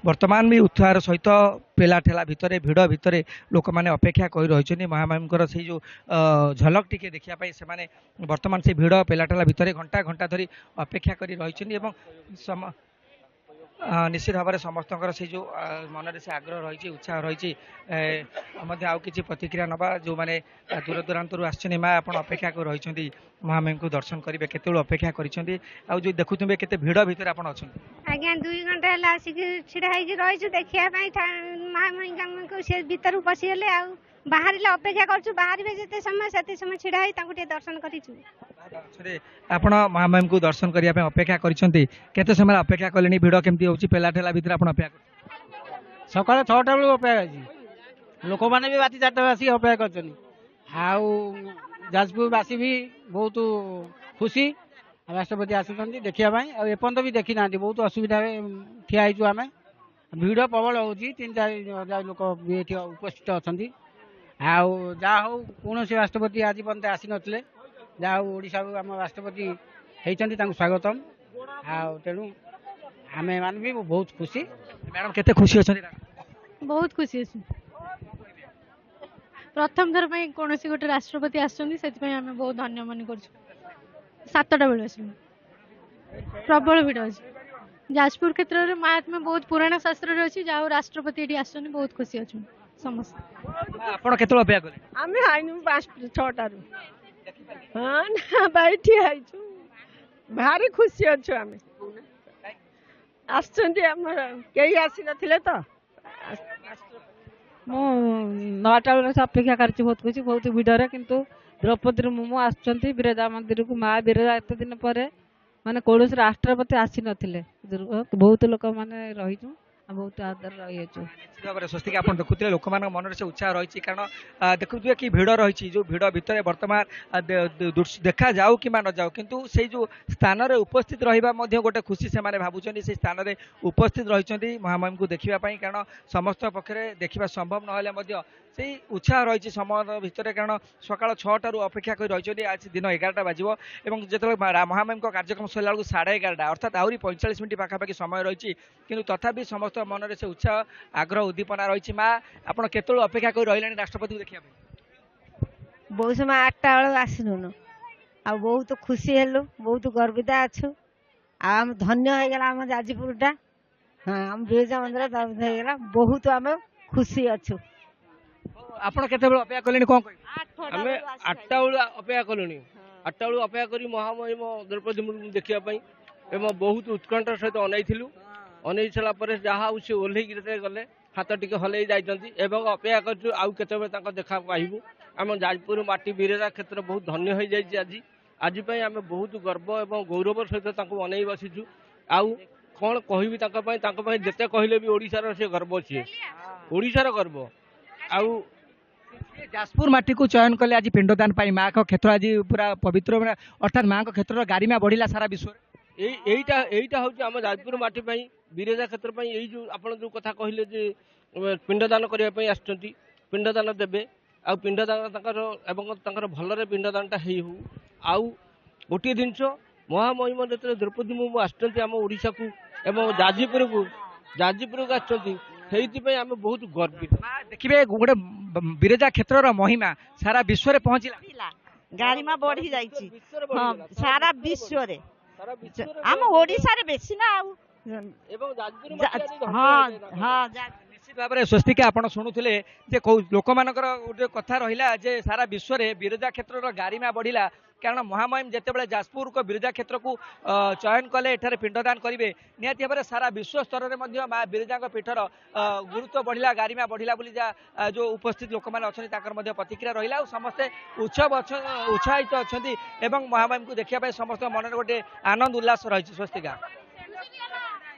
बर्तमान भी उत्साह सहित पेला ठेला भितर भिड़ भितर लोक मैंने अपेक्षा कर रही महामारी से जो झलक टी देखा से बर्तमान से भिड़ पेला ठेला भितर घंटा घंटा धरी अपेक्षा कर रही निश्चित भाव में समस्त से जो मन से आग्रह रही उत्साह रही आउ कि प्रतिक्रिया नवा जो मैंने दूर दूरांत आसने माँ आप अपेक्षा कर रही महामारी को दर्शन करेंगे केत अपेक्षा कर देखुए केते भिड़ भितर आप अच्छा आज्ञा 2 घंटा है आसिक छिड़ा रही देखा महामारी को सी भर पशिगले बाहर अपेक्षा कर बाहर जिते समय से समय छिड़ा दर्शन कर आपण महामारी को दर्शन करने अपेक्षा करते समय अपेक्षा कले भिड़ केमती होची पेला ठेला भितर आप अपेक्षा सकाल 6टा बेलू अपेक्षा लोक मैंने भी राति 4टा आसिक अपेक्षा कर जाजपुरवासी भी बहुत खुशी राष्ट्रपति आसुँच देखापी एपर्त भी देखी ना बहुत असुविधा ठियाईचु आम भिड़ प्रबल हो 3-4 लोक भी ये उपस्थित अच्छा जहा हूँ कौन राष्ट्रपति आज पर्यटन आसी नथिले जहा ओडिशा आम राष्ट्रपति होती स्वागतम तेणु आम मान भी बहुत खुशी मैडम केते खुशी अच्छा बहुत खुशी अच्छी प्रथम थर कौन गोटे राष्ट्रपति आम बहुत धन्य मन कर 7टा बेलू आस प्रबल भिड़ अच्छी जाजपुर क्षेत्र में महात्मा बहुत पुराना शास्त्र अच्छी जहाँ राष्ट्रपति ये आस बहुत खुशी अच्छे समस्त आपण केते अपेक्षा कले आम आईनु 5-6टा हाँ बैठी आईचु भारी खुशी अच्छु आम कई आसी नथिले तो मु 9टा बेले अपेक्षा कर बहुत खुशी बहुत भिड़े किंतु द्रौपदी मुर्मू आसुँच बिरजा मंदिर को माँ बिरजा एत दिन पर माने कौन राष्ट्रपति आसी नथिले बहुत लोक मैंने रहीचु बहुत आदर रही निश्चित भाव में स्वस्तिक आप देखुते लोक मन से उत्साह रही कारण देखुए कि भिड़ रही जो भिड़ भितर बर्तमान देखा जाऊ कि न जाऊ किंतु से जो स्थान में उपस्थित रहा गोटे खुशी से भावुं से स्थान में उपस्थित रही महामारी को देखापी कारण समस्त पक्षे देखा संभव ना से उत्साह रही समय भितर कारण सका 6टारू अपेक्षा कर रही आज दिन 11टा बाजिबो एवं जो महामारी कार्यक्रम सरला 11:30 अर्थात आहरी 45 मिनिट पाखापाखि समय रही किंतु तथापि समस्त मन से उत्साह आग्रह उद्दीपना रही माँ आप केतु अपेक्षा कर रही राष्ट्रपति को देखा बहुत समय 8टा बेलू आसलुन आ बहुत खुशी हेलु बहुत गर्वित अच्छु आम धन्य हो गला आम जाजपुरटा हाँ आम बिरजा मंदिर होगा बहुत आम खुशी अच्छु आपण केते बेलू अपेक्षा कले कौन आम 8टा बेलू अपेक्षा कलु 8टा बेलू अपेक्षा कर महामहिम द्रौपदी मुर्मू देखापी एवं बहुत उत्कंठ सहित अनईलु अनई सारापर जहाँ सी ओह्ल गले हाथ टी हल अपेक्षा कर देखा पाइबू आम जाजपुर माटी बिरजा क्षेत्र बहुत धन्य हो जाए आज आज आम बहुत गर्व और गौरव सहित अनै बसीचु आउ कौन कह जिते कहले भी ओडिशार से गर्व सी ओडिशार गर्व आउ जाजपुर माटी को चयन कले आज पिंडदान माँ का क्षेत्र आज पूरा पवित्र अर्थात माँ का क्षेत्र गारिमा बढ़िला सारा विश्व यहीटा हूँ आम जाजपुर माटी बिरजा क्षेत्र यही जो आप जो कथा कहले जे पिंडदान करने आसुँच पिंडदान देवे आ पिंडदान भलरे पिंडदानटा हो आउ गोटे जिनस महामहिम जो द्रौपदी मुर्मू आम ओडिशा को एवं जाजपुर को आम बहुत गर्वित देखिए गोटे बिरजा क्षेत्र महिमा सारा विश्व में पहुँचला गारिमा बढ़ी जाइछि हाँ सारा विश्व रे आम ओडिशा रे बेसी ना हाँ हाँ निश्चित भाव में स्वस्तिक आप शुणुले लोक मान गोटे कथा रहा जे सारा विश्व में बिरजा क्षेत्र गारिमा बढ़िला कारण महामहिम जितेबाला जाजपुर को बिरजा क्षेत्र को चयन कले एठारे पिंडदान करेंगे निहाती भाव में सारा विश्व स्तर में माँ बिरजा पीठर गुरुत्व बढ़िला गारिमा बढ़िला बोली जो उपस्थित लोक मैंने अच्छा प्रतिक्रिया रहा समस्ते उत्साहित अच्छा महामहिम को देखापी समस्त मन गोटे आनंद उल्लास रही स्वस्तिका।